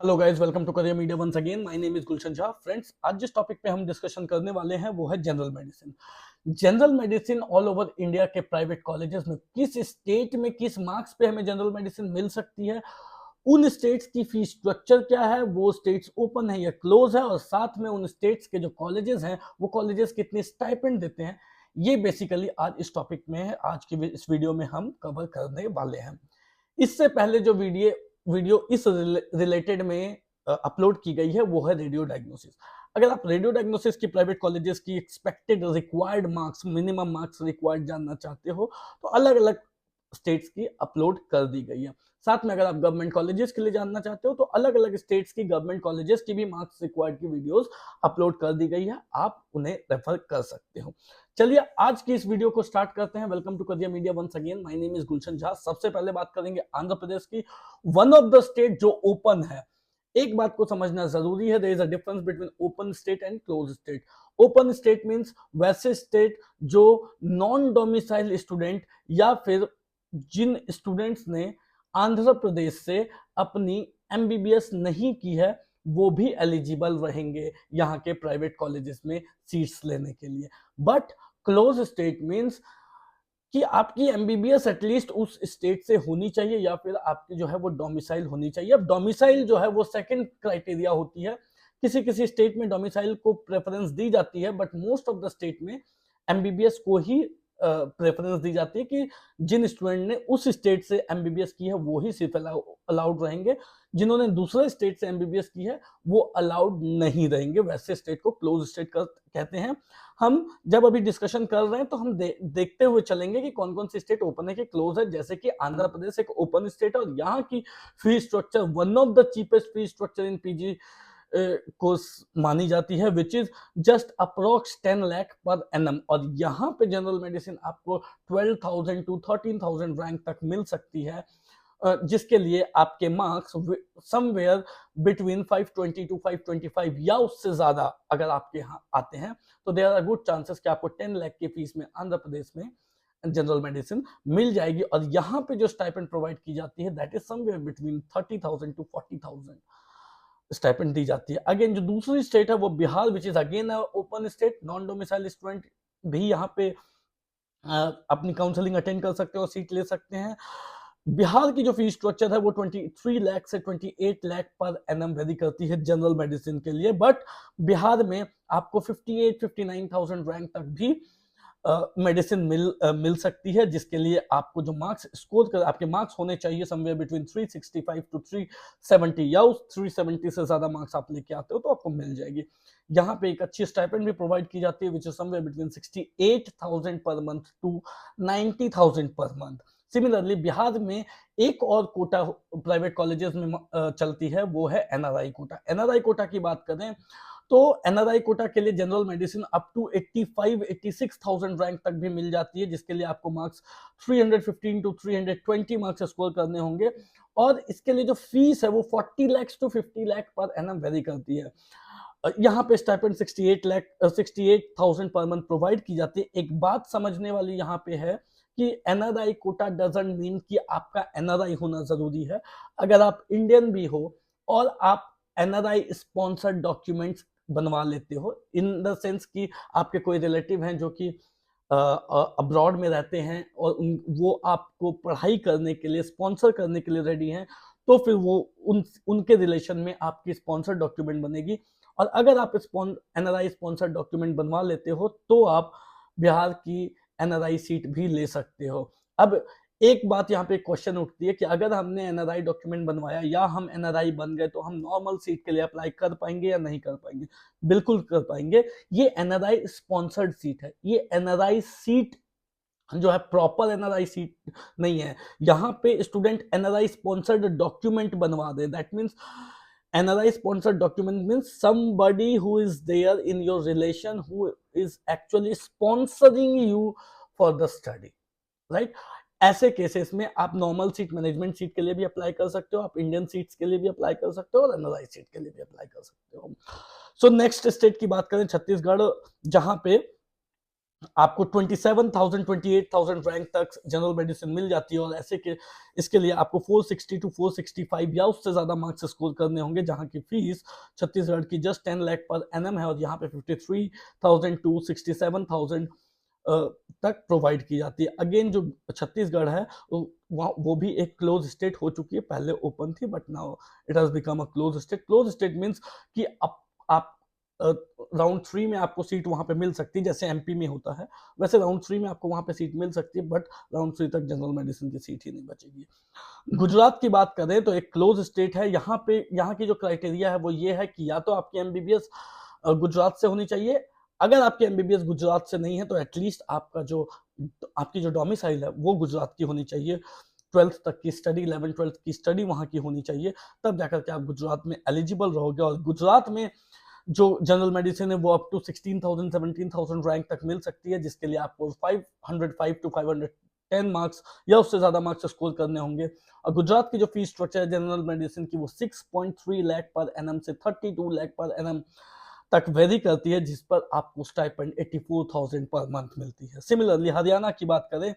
Hello guys, welcome to career media once again. My name is Gulshan Shah. Friends, आज जिस topic पे हम discussion करने वाले हैं वो है general medicine. General medicine all over India के प्राइवेट कॉलेजेस में किस स्टेट में किस मार्क्स पे हमें जनरल मेडिसिन मिल सकती है, उन स्टेट्स की फीस स्ट्रक्चर क्या है, वो स्टेट्स ओपन है या क्लोज है, और साथ में उन स्टेट्स के जो कॉलेजेस हैं वो कॉलेजेस कितने स्टाइपेंड देते हैं, ये बेसिकली आज इस टॉपिक में है। आज की इस वीडियो में हम कवर करने वाले हैं। इससे पहले जो वीडियो वीडियो इस रिलेटेड में अपलोड की गई है वो है रेडियो डायग्नोसिस। अगर आप रेडियो डायग्नोसिस की प्राइवेट कॉलेजेस की expected required marks, minimum marks required जानना चाहते हो तो अलग अलग स्टेट्स की अपलोड कर दी गई है। साथ में अगर आप गवर्नमेंट कॉलेजेस के लिए जानना चाहते हो तो अलग अलग स्टेट्स की गवर्नमेंट कॉलेजेस की भी मार्क्स रिक्वायर्ड की वीडियोस अपलोड कर दी गई है, आप उन्हें रेफर कर सकते हो। चलिए आज की इस वीडियो को स्टार्ट करते हैं। Welcome to career media once again. My name is Gulshan Jha. सबसे पहले बात करेंगे आंध्र प्रदेश की, वन ऑफ द स्टेट जो ओपन है। एक बात को समझना जरूरी है, there is a difference between open state and close state. Open state means वैसे स्टेट जो नॉन डोमिसाइल स्टूडेंट या फिर जिन स्टूडेंट्स ने आंध्र प्रदेश से अपनी एमबीबीएस नहीं की है वो भी एलिजिबल रहेंगे यहाँ के प्राइवेट कॉलेजेस में सीट्स लेने के लिए। बट क्लोज स्टेट मींस कि आपकी एमबीबीएस एटलीस्ट उस स्टेट से होनी चाहिए या फिर आपकी जो है वो डोमिसाइल होनी चाहिए। अब डोमिसाइल जो है वो सेकंड क्राइटेरिया होती है। किसी किसी स्टेट में डोमिसाइल को प्रेफरेंस दी जाती है, but most of the state में एमबीबीएस को ही प्रेफरेंस दी जाती है कि जिन स्टूडेंट ने उस स्टेट से एमबीबीएस की है वो ही सिर्फ अलाउड रहेंगे, जिन्होंने दूसरे स्टेट से एमबीबीएस की है वो अलाउड नहीं रहेंगे। वैसे स्टेट को क्लोज स्टेट कहते हैं। हम जब अभी डिस्कशन कर रहे हैं तो हम देखते हुए चलेंगे कि कौन कौन सी स्टेट ओपन है कि क्लोज है। जैसे कि आंध्र प्रदेश एक ओपन स्टेट है और यहाँ की fee structure one of the cheapest fee structure in PG को मानी जाती है, which is just approx 10 lakh पर एनम। और यहाँ पे जनरल मेडिसिन आपको 12,000 टू 13,000 रैंक तक मिल सकती है, जिसके लिए आपके मार्क्स समवेयर बिटवीन 520 टू 525 या उससे ज्यादा अगर आपके यहाँ आते हैं तो देयर आर गुड चांसेस कि आपको 10 लाख की फीस में आंध्र प्रदेश में जनरल मेडिसिन मिल जाएगी। और यहाँ पे जो स्टाइपेंड प्रोवाइड की जाती है that is somewhere between 30,000 to 40,000 stipend दी जाती है। अगेन जो दूसरी स्टेट है वो Bihar, which is again open state. Non domicile student भी यहाँ पे अपनी काउंसलिंग अटेंड कर सकते हैं और सीट ले सकते हैं। बिहार की जो फीस स्ट्रक्चर है वो 23 लाख से 28 लाख पर एनम वेरी करती है जनरल मेडिसिन के लिए। बट बिहार में आपको 58-59,000 रैंक तक भी मेडिसिन मिल सकती है, जिसके लिए आपको जो मार्क्स स्कोर कर आपके मार्क्स होने चाहिए समवेयर बिटवीन 365 टू 370 या उस 370 से ज्यादा मार्क्स आप लेके आते हो तो आपको मिल जाएगी। यहाँ पे एक अच्छी स्टाइपेंड भी प्रोवाइड की जाती है which is somewhere between 68,000 per month to 90,000 per month. Similarly Bihar में एक और कोटा प्राइवेट कॉलेजेस में चलती है, वो है एनआरआई कोटा। एनआरआई कोटा की बात करें तो एनआरआई कोटा के लिए general medicine up to 85-86,000 rank तक भी मिल जाती है, जिसके लिए आपको मार्क्स 315 टू 320 मार्क्स स्कोर करने होंगे। और इसके लिए जो फीस है वो 40 लाख टू 50 लाख पर एनम वेरी करती है। यहाँ पे स्टाइपेंड 68,000 पर मंथ प्रोवाइड की जाती है। एक बात समझने वाली यहाँ पे है कि एनआरआई कोटा डजंट मीन कि आपका एनआरआई होना जरूरी है। अगर आप इंडियन भी हो और आप एनआरआई स्पॉन्सर्ड डॉक्यूमेंट्स बनवा लेते हो, इन द सेंस कि आपके कोई रिलेटिव हैं जो कि अब्रॉड में रहते हैं और वो आपको पढ़ाई करने के लिए स्पॉन्सर करने के लिए रेडी हैं, तो फिर वो उनके रिलेशन में आपकी स्पॉन्सर डॉक्यूमेंट बनेगी। और अगर आप एनआरआई स्पॉन्सर डॉक्यूमेंट बनवा लेते हो तो आप बिहार की एनआरआई सीट भी ले सकते हो। अब एक बात यहाँ पे क्वेश्चन उठती है कि अगर हमने एनआरआई डॉक्यूमेंट बनवाया या हम एनआरआई बन गए तो हम नॉर्मल सीट के लिए अप्लाई कर पाएंगे या नहीं कर पाएंगे? बिल्कुल कर पाएंगे। ये एनआरआई स्पॉन्सर्ड सीट है। ये एनआरआई सीट जो है प्रॉपर एनआरआई सीट नहीं है। यहाँ पे स्टूडेंट एनआरआई स्पॉन्सर्ड डॉक्यूमेंट बनवा दे, that means NRI sponsored document means somebody who is there in your relation who is actually sponsoring you for the study, right? ऐसे cases में आप नॉर्मल सीट, मैनेजमेंट सीट के लिए भी apply कर सकते हो, आप इंडियन सीट्स के लिए भी अप्लाई कर सकते हो और एनआरआई सीट के लिए भी अप्लाई कर सकते हो। सो नेक्स्ट स्टेट की बात करें छत्तीसगढ़, जहां पे आपको 27,000 28,000 रैंक तक जनरल मेडिसिन मिल जाती है, और ऐसे के इसके लिए आपको 460 टू 465 या उससे ज़्यादा मार्क्स स्कोर करने होंगे, जहां की फीस छत्तीसगढ़ की जस्ट 10 लाख पर एनएम है, और यहाँ पे 53,000 टू 67,000 तक प्रोवाइड की जाती है। अगेन जो छत्तीसगढ़ है वो भी एक क्लोज स्टेट हो चुकी है, पहले ओपन थी but now it has become a close state. Close state means कि आप राउंड 3 में आपको सीट वहां पे मिल सकती है, जैसे एमपी में होता है वैसे राउंड 3 में आपको वहां पे सीट मिल सकती है, बट राउंड 3 तक जनरल मेडिसिन की सीट ही नहीं बचेगी। गुजरात की बात करें तो एक क्लोज स्टेट है, यहाँ की जो क्राइटेरिया है वो ये है कि या तो आपकी एमबीबीएस गुजरात से होनी चाहिए, अगर आपकी एमबीबीएस गुजरात से नहीं है तो एटलीस्ट आपकी जो डोमिसाइल है वो गुजरात की होनी चाहिए, 12th तक की स्टडी 11 12th की स्टडी वहां की होनी चाहिए, तब जाकर के आप गुजरात में एलिजिबल रहोगे। और गुजरात में जो जनरल मेडिसिन है वो अप टू 16,000 17,000 रैंक तक मिल सकती है, जिसके लिए आपको 505 टू 510 मार्क्स या उससे ज्यादा मार्क्स स्कोर करने होंगे। और गुजरात की जो फीस स्ट्रक्चर है जनरल मेडिसिन की वो 6.3 लाख पर एनएम से 32 लाख पर एनएम तक वेरी करती है, जिस पर आपको स्टाइपेंड 84,000 पर मंथ मिलती है। सिमिलरली हरियाणा की बात करें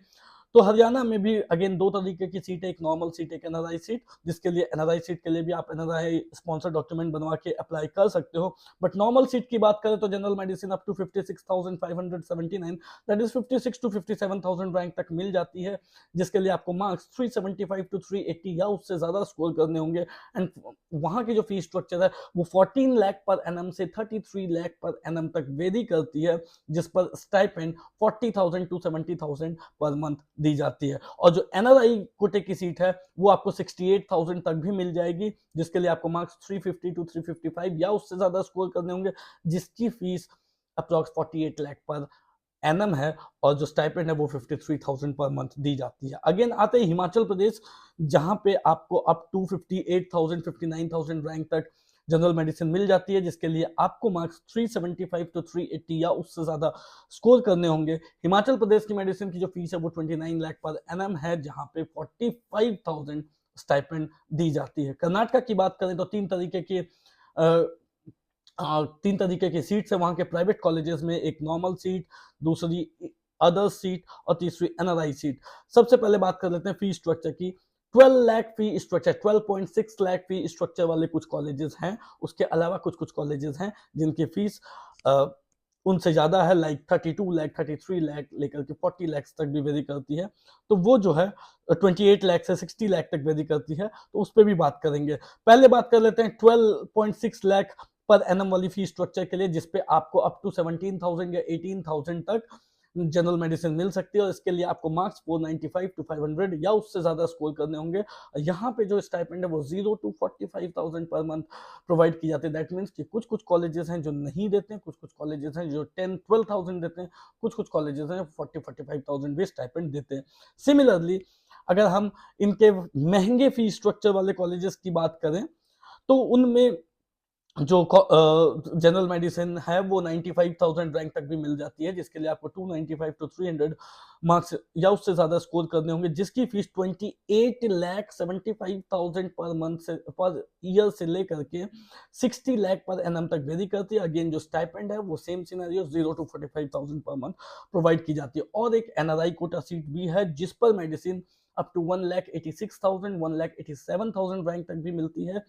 तो हरियाणा में भी अगेन दो तरीके की सीट है, एक नॉर्मल सीट, एक एनआरआई सीट, जिसके लिए एनआरआई सीट के लिए भी आप एनआरआई स्पॉन्सर डॉक्यूमेंट बनवा के अप्लाई कर सकते हो। बट नॉर्मल सीट की बात करें तो general medicine up to 56,579 that is 56 to 57,000 rank तक मिल जाती है, जिसके लिए आपको मार्क्स 375 टू 380 या उससे ज्यादा स्कोर करने होंगे। एंड वहां की जो फीस स्ट्रक्चर है वो 14 लाख पर एनएम से 33 लाख पर एनएम तक वेरी करती है, जिस पर स्टाइपेंड 40,000 टू 70,000 पर मंथ दी जाती है। और जो एनआरआई कोटे की सीट है वो आपको 68,000 तक भी मिल जाएगी, जिसके लिए आपको मार्क्स 350 टू 355 या उससे ज्यादा स्कोर करने होंगे, जिसकी फीस अप्रॉक्स 48 लाख पर एनएम है, और जो स्टाइपेंड है वो 53,000 पर मंथ दी जाती है। अगेन आते हैं हिमाचल प्रदेश, जहां पे आपको अप टू 58,000 59,000 रैंक तक जनरल मेडिसिन मिल जाती है, जिसके लिए आपको मार्क्स 375 टू 380 या उससे ज्यादा स्कोर करने होंगे। हिमाचल प्रदेश की मेडिसिन की जो फीस है वो 29 लाख पर एनएम है, जहां पे 45,000 स्टाइपेंड दी जाती है। कर्नाटक की बात करें तो तीन तरीके की सीट्स है वहां के प्राइवेट कॉलेजेस में, एक नॉर्मल सीट, दूसरी अदर सीट और तीसरी एनआरआई सीट। सबसे पहले बात कर लेते हैं फी स्ट्रक्चर की। 12 lakh fee structure, 12.6 lakh fee structure वाले कुछ कॉलेजेस हैं, उसके अलावा कुछ कुछ कॉलेजेस हैं जिनकी फीस उनसे ज्यादा है, लाइक 32 लाख 33 लाख लेकर के 40 लाख तक भी वेरी करती है। तो वो जो है 28 लाख से 60 लाख तक वेरी करती है, तो उस पर भी बात करेंगे। पहले बात कर लेते हैं 12.6 लाख पर एनएम वाली फी स्ट्रक्चर के लिए, जिसपे आपको अप टू 17,000 या 18,000 तक जनरल मेडिसिन मिल सकती है, और इसके लिए आपको मार्क्स 495 टू 500 या उससे ज्यादा स्कोर करने होंगे। यहाँ पे जो स्टाइपेंड है वो 0 टू 45,000 पर मंथ प्रोवाइड की जाती है। दैट मीन्स कि कुछ कुछ कॉलेजेस हैं जो नहीं देते हैं, कुछ कुछ कॉलेजेस हैं जो 10-12,000 देते हैं, कुछ कुछ कॉलेजेस हैं 40-45,000 भी स्टाइपेंड देते हैं। सिमिलरली अगर हम इनके महंगे फी स्ट्रक्चर वाले कॉलेजेस की बात करें तो उनमें जो जनरल मेडिसिन है वो 95,000 रैंक तक भी मिल जाती है, जिसके लिए आपको 295 टू 300 मार्क्स या उससे ज्यादा स्कोर करने होंगे, जिसकी फीस 28,75,000 पर मंथ से पर ईयर से लेकर के 60 लाख पर एनएम तक वेरी करती है। अगेन जो स्टाइपेंड है वो same scenario 0 to 45,000 per month provide की जाती है। और एक एनआरआई कोटा सीट भी है, जिस पर मेडिसिन अप टू 1,86,000 1,87,000 रैंक तक भी मिलती है,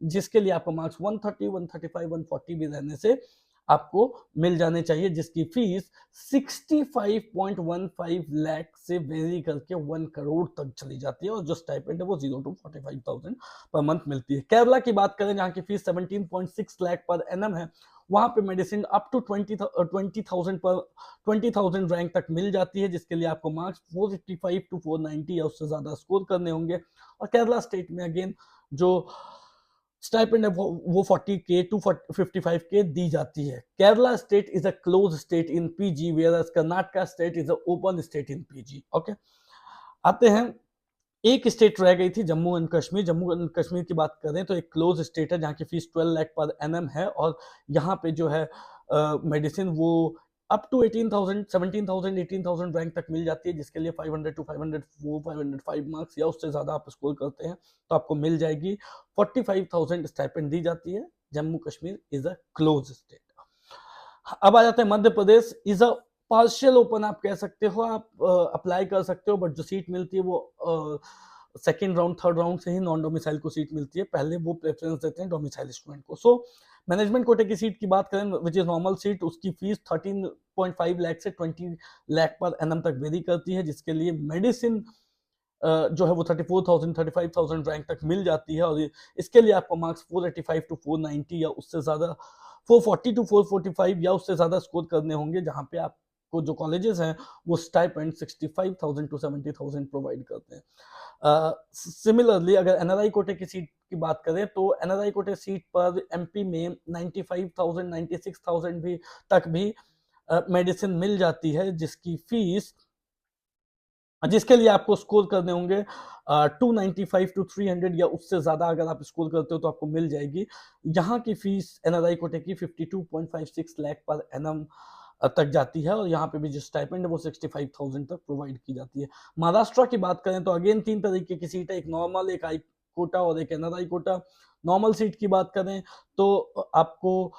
जिसके लिए आपको मार्क्स 130 135 140 भी रहने से आपको मिल जाने चाहिए, जिसकी फीस 65.15 लाख से वेरी करके 1 करोड़ तक चली जाती है, और जो स्टाइपेंड है वो 0 टू 45,000 पर मंथ मिलती है। केरला की बात करें जहां की फीस 17.6 लाख पर एनएम है, वहां पे मेडिसिन अप टू 20,000 रैंक तक मिल जाती है, जिसके लिए आपको मार्क्स 455 टू 490 या उससे ज्यादा स्कोर करने होंगे। और केरला स्टेट में अगेन जो स्टाइपेंड है वो 40K टू 55K दी जाती है। Kerala state is a close state in PG, whereas Karnataka state is a open state in PG. Okay, आते हैं, एक स्टेट रह गई थी जम्मू एंड कश्मीर। जम्मू एंड कश्मीर की बात करें तो एक क्लोज स्टेट है जहाँ की फीस 12 लाख पर एनएम है, और यहाँ पे जो है मेडिसिन वो अप टू 18,000 17,000 18,000 रैंक तक मिल जाती है, जिसके लिए 500 टू 504 505 मार्क्स या उससे ज्यादा आप स्कोर करते हैं तो आपको मिल जाएगी। 45,000 स्टाइपेंड दी जाती है। Jammu Kashmir is a close state. अब आ जाते हैं Madhya Pradesh is a partial open आप कह सकते हो, आप अप्लाई कर सकते हो, बट जो सीट मिलती है वो सेकेंड राउंड थर्ड राउंड से ही नॉन डोमिसाइल को सीट मिलती है, पहले वो प्रेफरेंस देते हैं डोमिसाइल स्टूडेंट को। सो मैनेजमेंट कोटे की सीट की बात करें विच इज नॉर्मल सीट, उसकी फीस 13.5 लाख से 20 लाख पर एनम तक वेरी करती है, जिसके लिए मेडिसिन जो है वो 34,000 35,000 रैंक तक मिल जाती है, और इसके लिए आपको मार्क्स 485 टू 490 या उससे ज्यादा 440 टू 445 या उससे ज्यादा स्कोर करने होंगे, जहां पे आपको जो कॉलेजेस हैं वो स्टाइपेंड 65,000 टू 70,000 प्रोवाइड करते हैं। सिमिलरली अगर एनआरआई कोटे की सीट की बात करें तो एनआरआई कोटे सीट पर एमपी में 95,000 96,000 भी तक भी मेडिसिन मिल जाती है, जिसकी फीस जिसके लिए आपको स्कोर करने होंगे 295 टू 300 या उससे ज्यादा अगर आप स्कोर करते हो तो आपको मिल जाएगी। यहाँ की फीस एनआरआई कोटे की 52.56 लाख पर एनम तक जाती है, और यहाँ पे भी जो स्टाइपेंड है वो 65,000 तक प्रोवाइड की जाती है। महाराष्ट्र की बात करें तो अगेन 3 तरीके की सीट है, एक नॉर्मल, एक आई कोटा और एक एनआरआई कोटा। नॉर्मल सीट की बात करें तो आपको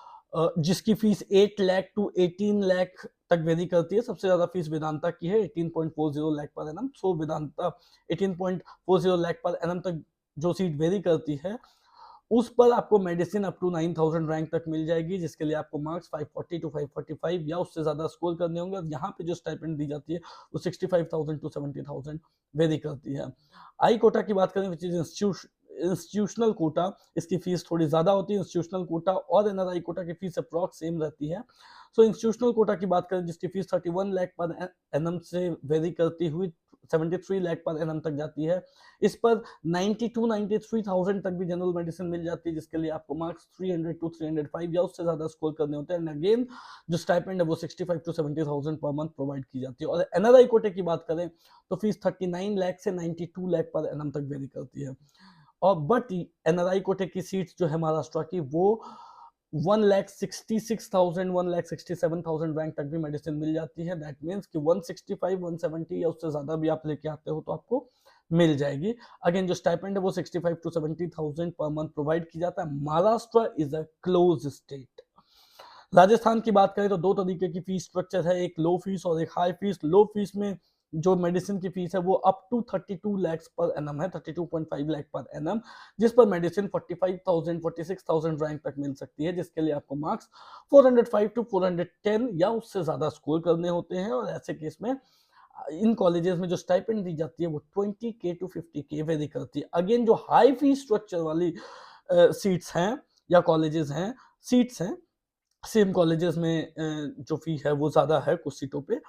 जिसकी फीस 8 लाख टू 18 लाख तक वेरी करती है। सबसे ज्यादा फीस वेदांता की है 18.40 लाख पर एनम। सो वेदांता 18.40 लाख पर एनम तक जो सीट वेरी करती है, उस पर आपको मेडिसिन अप टू 9,000 रैंक तक मिल जाएगी, जिसके लिए आपको मार्क्स 540 टू 545 या उससे ज्यादा स्कोर करने होंगे। और यहाँ पे जो स्टाइपेंड दी जाती है वो 65,000 टू 70,000 वेरी करती है। आई कोटा की बात करें विच इज इंस्टीट्यूशनल कोटा, इसकी फीस थोड़ी ज्यादा होती है। इंस्टीट्यूशनल कोटा और एनआरआई कोटा की फीस अप्रॉक्स सेम रहती है। सो इंस्टीट्यूशनल कोटा की बात करें जिसकी फीस 31 लाख पर एनम से वेरी करती हुई 73 लाख पर एनम तक जाती है, इस पर 93,000 तक भी जनरल मेडिसिन मिल जाती है, जिसके लिए आपको मार्क्स 300 टू 305 या उससे ज्यादा स्कोर करने होते हैं। अगेन जो स्टाइपेंड है वो 65 टू 70,000 पर मंथ प्रोवाइड की जाती है। और एनआरआई कोटे की बात करें तो फीस 39 लाख से 92 लाख पर एनम तक वेरी करती है। और बट एनआरआई कोटे की सीट्स जो है महाराष्ट्र की वो 1,66,000 1,67,000 रैंक तक भी मेडिसिन मिल जाती है। दैट मीन्स कि 165 170 या उससे ज्यादा भी आप लेके आते हो तो आपको मिल जाएगी। अगेन जो स्टाइपेंड है वो 65 टू 70,000 पर मंथ प्रोवाइड की जाता है। Maharashtra is a close state. Rajasthan की बात करें तो दो तरीके की फीस स्ट्रक्चर है, एक लो फीस और एक हाई फीस। लो फीस में जो मेडिसिन की फीस है वो अप टू 32 लाख पर एनम है, 32.5 लाख पर एनम, जिस पर मेडिसिन 45,000 46,000 रैंक तक मिल सकती है, जिसके लिए आपको मार्क्स 405 टू 410 या उससे ज्यादा स्कोर करने होते हैं। और ऐसे केस में इन कॉलेजेस में जो स्टाइपेंड दी जाती है वो 20K टू 50K वेरी करती है। अगेन जो हाई फीस स्ट्रक्चर वाली सीट्स हैं या कॉलेजेस हैं, सीट्स हैं, सेम कॉलेजेस में जो फी है वो ज्यादा है कुछ सीटों पे,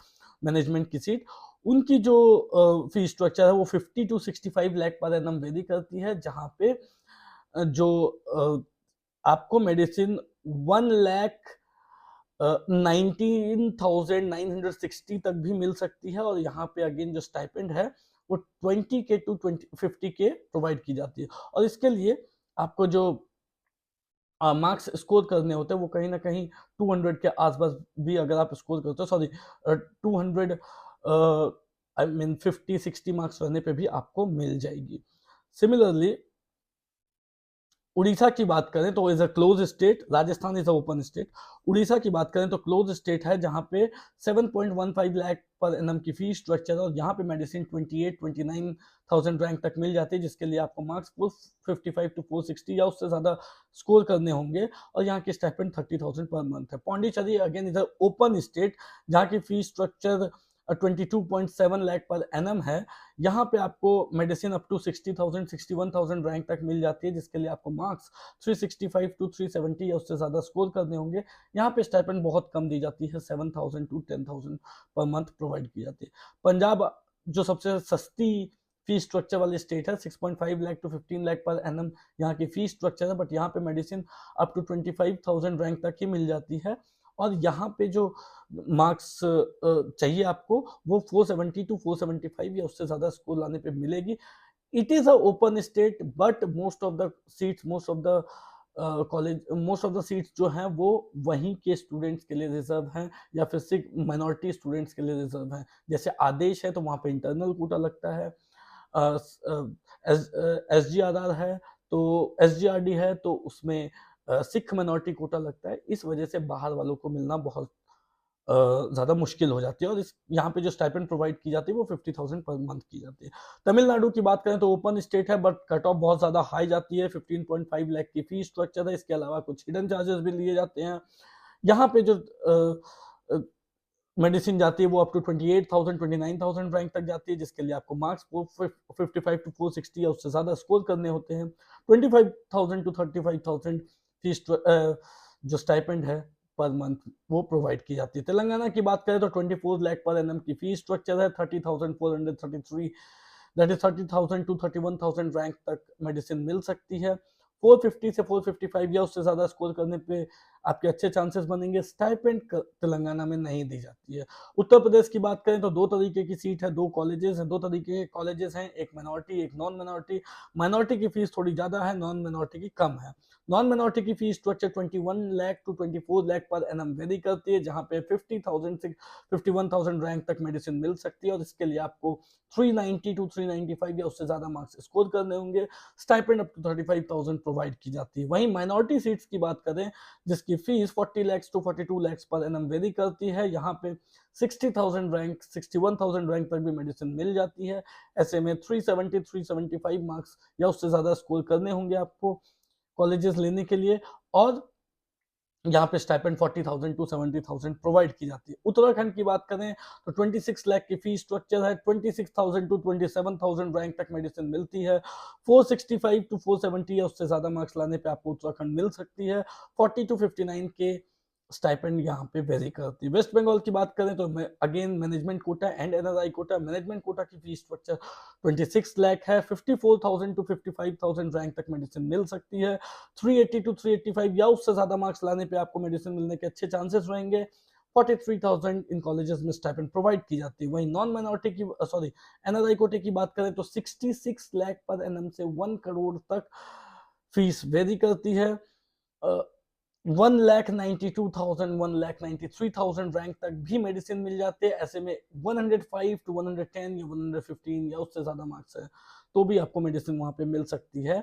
मैनेजमेंट की सीट, उनकी जो फी स्ट्रक्चर है वो 50 टू 65 लाख पर एनम वेरी करती है, जहां पे जो आपको मेडिसिन 1,19,960 तक भी मिल सकती है। और यहाँ पे अगेन जो स्टाइपेंड है वो 20K टू 50K प्रोवाइड की जाती है। और इसके लिए आपको जो मार्क्स स्कोर करने होते हैं वो कहीं ना कहीं 200 के आसपास भी अगर आप स्कोर करते हो, सॉरी 200 आई मीन 50-60 मार्क्स रहने पे भी आपको मिल जाएगी। सिमिलरली उड़ीसा की बात करें तो is a close state, Rajasthan is a open state. Orissa की बात करें तो क्लोज स्टेट है, जहां पे 7.15 लाख पर एनम की फीस स्ट्रक्चर है, और यहाँ पे मेडिसिन 28-29,000 रैंक तक मिल जाती है, जिसके लिए आपको मार्क्स 455 टू 460 या उससे ज्यादा स्कोर करने होंगे। और यहाँ की स्टाइपेंड 30,000 पर मंथ है। Pondicherry again is a open state, जहाँ की फीस स्ट्रक्चर 22.7 लाख पर एनम है। यहाँ पे आपको मेडिसिन अप टू 60,000 61,000 रैंक तक मिल जाती है, जिसके लिए आपको मार्क्स 365 टू 370 या उससे ज्यादा स्कोर करने होंगे। यहाँ पे स्टाइपेंड बहुत कम दी जाती है, 7,000 टू 10,000 पर मंथ प्रोवाइड की जाती है। पंजाब जो सबसे सस्ती फीस स्ट्रक्चर वाली स्टेट है, 6.5 लाख टू 15 लाख पर एनम यहाँ की फीस स्ट्रक्चर है, बट यहाँ पे मेडिसिन अप टू 25,000 रैंक तक ही मिल जाती है। और यहाँ पे जो मार्क्स चाहिए आपको वो 470 टू 475 या उससे ज्यादा स्कोर लाने पे मिलेगी। It is a open state, but most of the seats, most of the college, most of the seats जो हैं वो वहीं के स्टूडेंट्स के लिए रिजर्व हैं, या फिर सिर्फ माइनॉरिटी स्टूडेंट्स के लिए रिजर्व हैं। जैसे आदेश है तो वहाँ पे इंटरनल कोटा लगता है, SGRR है तो SGRD है तो उसमें सिख माइनॉरिटी कोटा लगता है। इस वजह से बाहर वालों को मिलना बहुत ज़्यादा मुश्किल हो जाती है, और इस यहाँ पे जो स्टाइपेंड प्रोवाइड की जाती है वो 50,000 पर मंथ की जाती है। तमिलनाडु की बात करें तो ओपन स्टेट है, बट कट ऑफ बहुत ज़्यादा हाई जाती है, 15.5 लाख की फीस स्ट्रक्चर है। इसके अलावा कुछ हिडन चार्जेस भी लिए जाते हैं। यहाँ पे जो मेडिसिन जाती है वो अप टू 28,000 29,000 रैंक तक जाती है, जिसके लिए आपको मार्क्स 55 टू 460 या उससे ज़्यादा स्कोर करने होते हैं। 25,000 टू 35,000 फीस जो स्टाइपेंड है पर मंथ वो प्रोवाइड की जाती है। तेलंगाना की बात करें तो 24 लाख पर एनएम की फीस स्ट्रक्चर है। 30,433 दैट इज 30,000 टू 31,000 रैंक तक मेडिसिन मिल सकती है। 450 से 455 या उससे ज्यादा स्कोर करने पे आपके अच्छे चांसेस बनेंगे। स्टाइपेंड तेलंगाना में नहीं दी जाती है। उत्तर प्रदेश की बात करें तो दो तरीके की सीट है, दो कॉलेजेस हैं, दो तरीके के कॉलेजेस हैं, एक माइनॉरिटी एक नॉन माइनॉरिटी। माइनॉरिटी की फीस थोड़ी ज्यादा है, नॉन माइनॉरिटी की कम है। नॉन माइनॉरिटी की fees structure 21 lakh to 24 lakh पर एनम वेरी करती है, जहां पे 50,000 से 51,000 रैंक तक मेडिसिन मिल सकती है, और इसके लिए आपको 390 टू 395 या उससे ज्यादा मार्क्स स्कोर करने होंगे। स्टाइपेंड अप टू 35,000 प्रोवाइड की जाती है। वहीं माइनॉरिटी सीट्स की बात करें जिसकी फीस 40 लाख टू 42 लाख पर एनम वेरी करती है, यहाँ पे 60,000 रैंक 61,000 रैंक तक भी मेडिसिन मिल जाती है। ऐसे में 370 375 मार्क्स या उससे ज्यादा स्कोर करने होंगे आपको कॉलेजेस लेने के लिए, और यहाँ पे स्टाइपेंड 40,000 टू 70,000 प्रोवाइड की जाती है। उत्तराखंड की बात करें तो 26 लाख की फीस स्ट्रक्चर है। 26,000 टू 27,000 रैंक तक मेडिसिन मिलती है। 465 टू 470 या उससे ज्यादा मार्क्स लाने पे आपको उत्तराखंड मिल सकती है। 40 टू 59 के स्टाइपेंड यहाँ पे वेरी करती है। वेस्ट बंगाल की बात करें तो again management quota and NRI quota. Management quota की फीस स्ट्रक्चर 26 लाख है। 54,000 टू 55,000 रैंक तक मेडिसिन मिल सकती है। 380 टू 385 या उससे ज्यादा मार्क्स लाने पे आपको मेडिसिन मिलने के अच्छे चांसेस रहेंगे। 43,000 इन कॉलेजेस में स्टाइपेंड प्रोवाइड की जाती है। वहीं नॉन माइनॉरिटी की एनआरआई कोटे की बात करें तो 66 लाख पर एनएम से 1 करोड़ तक फीस वेरी करती है। 1,92,000 1,93,000 रैंक तक भी मेडिसिन मिल जाते हैं। ऐसे में 105 टू 110 या 115 या उससे ज्यादा मार्क्स है तो भी आपको मेडिसिन वहां पे मिल सकती है।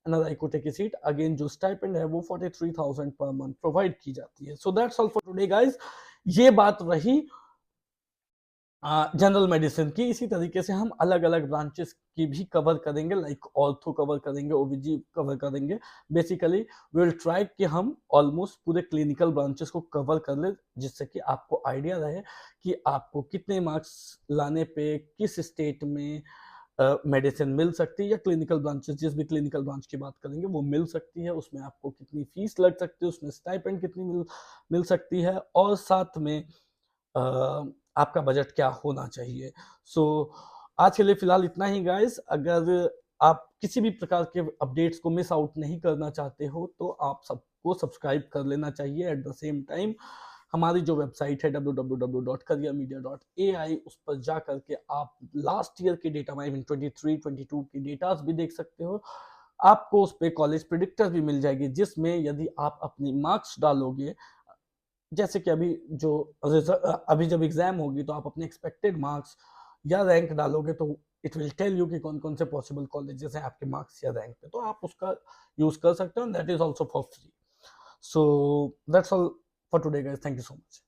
एनआरआई कोटे की सीट अगेन जो स्टाइपेंड है वो 43,000 पर मंथ प्रोवाइड की जाती है। So that's all for today guys. ये बात रही जनरल मेडिसिन की। इसी तरीके से हम अलग अलग ब्रांचेस की भी कवर करेंगे, लाइक ऑर्थो कवर करेंगे, ओबीजी कवर करेंगे। बेसिकली वी विल ट्राई कि हम ऑलमोस्ट पूरे क्लिनिकल ब्रांचेस को कवर कर ले, जिससे कि आपको आइडिया रहे कि आपको कितने मार्क्स लाने पे किस स्टेट में मेडिसिन मिल सकती है, या क्लिनिकल ब्रांचेस जिस भी क्लिनिकल ब्रांच की बात करेंगे वो मिल सकती है, उसमें आपको कितनी फीस लग सकती है, उसमें स्टाइपेंड कितनी मिल सकती है, और साथ में आपका बजट क्या होना चाहिए। सो आज के लिए फिलहाल इतना ही गाइस। अगर आप किसी भी प्रकार के अपडेट्स को मिस आउट नहीं करना चाहते हो तो आप सबको सब्सक्राइब कर लेना चाहिए। एट द सेम टाइम हमारी जो वेबसाइट है www.careermedia.ai उस पर जा करके आप लास्ट ईयर के डेटा, आई मीन 23 22 की डेटास भी देख सकते हो। आपको उस पर कॉलेज प्रिडिक्टर भी मिल जाएगी, जिसमें यदि आप अपनी मार्क्स डालोगे, जैसे कि अभी जब एग्जाम होगी तो आप अपने एक्सपेक्टेड मार्क्स या रैंक डालोगे तो इट विल टेल यू कि कौन कौन से पॉसिबल कॉलेजेस हैं आपके मार्क्स या रैंक पे, तो आप उसका यूज कर सकते हो। That is also for free. So that's all for today guys, thank you so much.